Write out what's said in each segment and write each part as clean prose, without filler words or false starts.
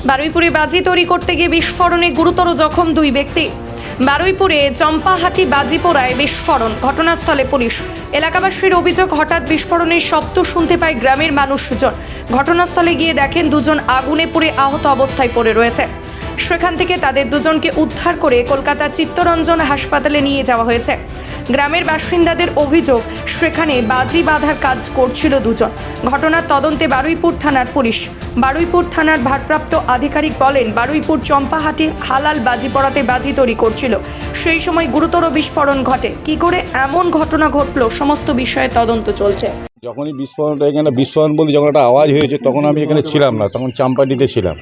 বারুইপুরে বাজি তৈরি করতে গিয়ে বিস্ফোরণে গুরুতর জখম দুই ব্যক্তি। বারুইপুরে চম্পাহাটি বাজিপোড়ায় বিস্ফোরণ, ঘটনাস্থলে পুলিশ। এলাকাবাসীর অভিযোগ, হঠাৎ বিস্ফোরণের শব্দ শুনতে পায় গ্রামের মানুষজন। ঘটনাস্থলে গিয়ে দেখেন দুজন আগুনে পুড়ে আহত অবস্থায় পড়ে রয়েছে। সেখান থেকে তাদের দুজনকে উদ্ধার করে কলকাতা চিত্তরঞ্জন হাসপাতালে নিয়ে যাওয়া হয়েছে। গ্রামের বাসিন্দাদের অভিযোগ, সেখানে বাজি বাঁধার কাজ করছিল দুজন। ঘটনার তদন্তে বারুইপুর থানার পুলিশ। বারুইপুর থানার ভারপ্রাপ্ত আধিকারিক বলেন, বারুইপুর চম্পাহাটি হালাল বাজি পড়াতে বাজি তৈরি করছিল, সেই সময় গুরুতর বিস্ফোরণ ঘটে। কি করে এমন ঘটনা ঘটলো, সমস্ত বিষয়ে তদন্ত চলছে। যখনই এখানে বিস্ফোরণ বলি যখন একটা আওয়াজ হয়েছে, তখন আমি এখানে ছিলাম না, তখন চাম্পাটিতে ছিলাম।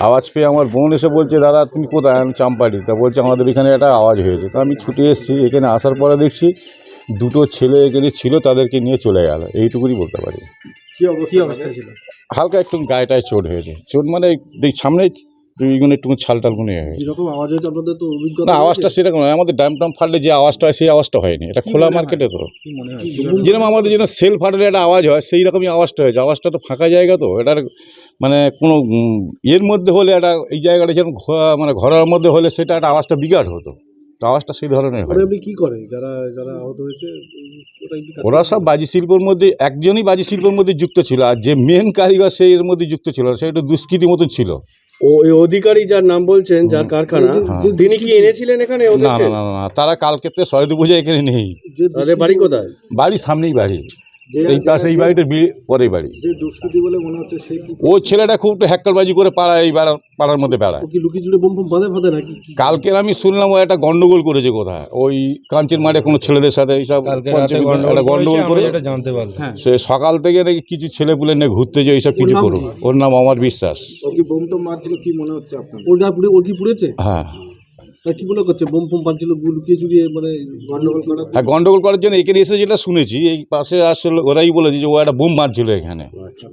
আওয়াজ পেয়ে আমার বোন এসে বলছে, দাদা তুমি কোথায়? আমি চাম্পাটি। তা বলছে আমাদের এখানে একটা আওয়াজ হয়েছে। তো আমি ছুটে এসেছি, এখানে আসার পরে দেখছি দুটো ছেলে এখানে ছিল, তাদেরকে নিয়ে চলে গেল, এইটুকুনি বলতে পারি। কি অবস্থা ছিল? হালকা একটু গায়েটায় চোট হয়েছে। চোট মানে সামনে দুইগুলো একটু ছালটালগুলো হয়েছে। যেরকম আওয়াজ হয়েছে আপনাদের তো অভিজ্ঞতা? না, আওয়াজটা সেরকম নয়। আমাদের ড্যাম ফাটলে যে আওয়াজটা হয় সেই আওয়াজটা হয়নি। এটা খোলা মার্কেটে তো যেরকম আমাদের যেন সেল ফাটলে একটা আওয়াজ হয়, সেই রকমই আওয়াজটা হয়েছে। আওয়াজটা তো ফাঁকা জায়গা, তো এটার মানে কোনো এর মধ্যে হলে একটা এই জায়গাটা যেরকম মানে ঘরের মধ্যে হলে সেটা একটা আওয়াজটা বিঘাট হতো। তো আওয়াজটা সেই ধরনের হয়। আপনি কি করে যারা যারা আহত হয়েছে? ওরা সব বাজি শিল্পের মধ্যে, একজনই বাজি শিল্পের মধ্যে যুক্ত ছিল, আর যে মেন কারিগর সেই এর মধ্যে যুক্ত ছিল, সে একটু দুষ্কৃতি মতন ছিল। ও এই অধিকারী যার নাম বলছেন, যার কারখানা, তিনি কি এনেছিলেন এখানে? না না না না, তারা কালকে সরস্বতী পূজা এখানে নেই। তাদের বাড়ি কোথায়? বাড়ির সামনেই বাড়ি, এই পাশে এই বাড়িটার পরেই বাড়ি। যে দুষ্কৃতি বলে মনে হচ্ছে সে ও ছেলেটা খুব হ্যাক্কারবাজি করে পাড়ায়, এই পাড়ার মধ্যে বেড়ায়। কি লুকিয়ে জুড়ে বোম বাঁধে নাকি? কালকে আমি শুনলাম ও একটা গন্ডগোল করেছে কোথায়, ওই কাঞ্চির মাঠে কোনো ছেলেদের সাথে এইসব একটা গন্ডগোল করে জানতে পারলাম। সে সকাল থেকে নাকি কিছু ছেলেপুলে নিয়ে ঘুরতে যায়, এইসব কিছু করুক। ওর নাম অমর বিশ্বাস। ও কি বোম টোম মারছিল কি মনে হচ্ছে আপনার? ওর কি পুড়েছে? হ্যাঁ, কি বলে করছে? বোম ফোম বাঁধছিল লুকিয়ে চুরিয়ে, মানে গন্ডগোল করা? হ্যাঁ, গন্ডগোল করার জন্য এখানে এসে যেটা শুনেছি, এই পাশে আসলে ওরাই বলেছে যে ও একটা বোম মারছিল এখানে।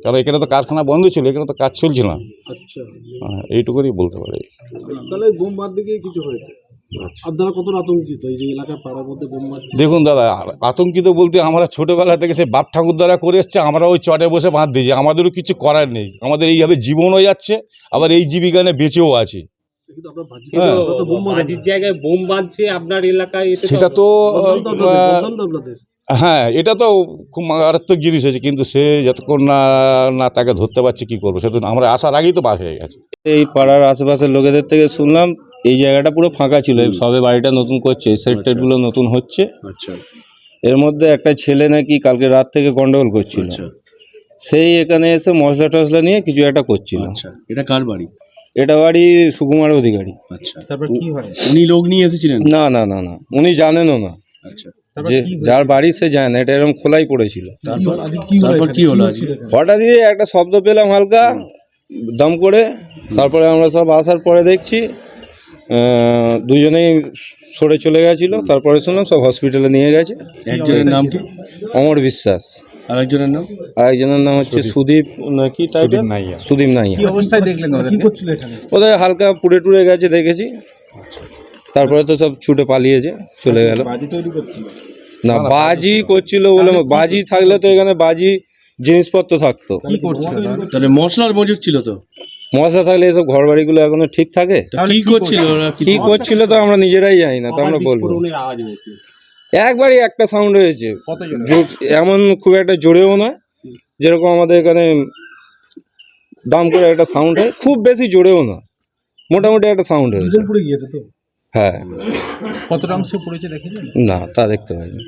কারণ এখানে তো কারখানা বন্ধ ছিল, এখানে তো কাজ চলছিল না। আচ্ছা, এইটুকুই বলতে পারি। তাহলে বোম বাঁধতে গিয়ে কিছু হয়েছে। আপনারা কত আতঙ্কিত এই যে এলাকার পাড়ার মধ্যে বোম মারছে? দেখুন দাদা, আতঙ্কিত বলতে আমরা ছোটোবেলা থেকে সে বাপ ঠাকুর দ্বারা করে এসছে, আমরা ওই চটে বসে বাঁধ দিয়েছি, আমাদেরও কিছু করার নেই। আমাদের এইভাবে জীবনও যাচ্ছে, আবার এই জীবিকা নিয়ে বেঁচেও আছি। বাজির জায়গায় বোম বাঁধছে আপনার এলাকায়, সেটা তো হ্যাঁ, এটা তো খুব মারাত্মক জিনিস হয়েছে, কিন্তু সে যতক্ষণ না তাকে ধরতে পারছে কি করবো, সেদিন আমরা আসার আগেই তো বার হয়ে গেছে। এই পাড়ার আশেপাশের লোকেদের থেকে শুনলাম এই জায়গাটা পুরো ফাঁকা ছিল, সবে বাড়িটা নতুন করছে, সেট টেটগুলো নতুন হচ্ছে। আচ্ছা, এর মধ্যে একটা ছেলে নাকি কালকে রাত থেকে গন্ডগোল করছিল, সেই এখানে এসে মশলা টসলা নিয়ে কিছু একটা করছিল। এটা কার বাড়ি? এটা বাড়ি সুকুমার অধিকারী। আচ্ছা, তারপর কি হয়? উনি লোক নিয়ে এসেছিলেন? না না না না, উনি জানেনও না। আচ্ছা, যে যার বাড়ি সে জানে না, এটা এরকম খোলাই পড়েছিল। তারপর কি হলো? হঠাৎ একটা শব্দ পেলাম হালকা দম করে, তারপরে আমরা সব আসার পরে দেখছি দুজনেই সরে চলে গেছিল। তারপরে শুনলাম সব হসপিটালে নিয়ে গেছে। একজনের নাম কি? অমর বিশ্বাস। আরেকজনের নাম? আরেকজনের নাম হচ্ছে সুদীপ নাকি টাইটেল? সুদীপ নাইয়া। কি অবস্থায় দেখলেন ওরা? কি করছিল এখানে? ওদের হালকা পুড়ে টুড়ে গেছে দেখেছি। তারপরে তো সব ছুটে পালিয়েছে, চলে গেল। বাজি তৈরি করছিল না, বাজি করছিল বলে, বাজি থাকলে তো এখানে বাজি জিনিসপত্র থাকতো। কি করছিল? তাহলে মশলার মজুদ ছিল তো? মশলা থাকলে এসব ঘর বাড়িগুলো এখনো ঠিক থাকে? কি করছিল ওরা? কি করছিল তো আমরা নিজেরাই জানি না, তো আমরা বলবো। আওয়াজ হয়েছে একবারই একটা সাউন্ড হয়েছে, এমন খুব একটা জোরেও নয়, যেরকম আমাদের এখানে দাম করে একটা সাউন্ড হয়, খুব বেশি জোরেও না, মোটামুটি একটা সাউন্ড হয়েছে। হ্যাঁ। কতটা অংশে পড়েছে দেখেছেন? না, তা দেখতে পাইনি।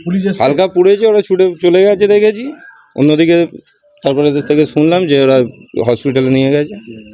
হালকা পুড়েছে, ওরা ছুটে চলে গেছে দেখেছি অন্যদিকে। তারপরে এদের থেকে শুনলাম যে ওরা হসপিটালে নিয়ে গেছে।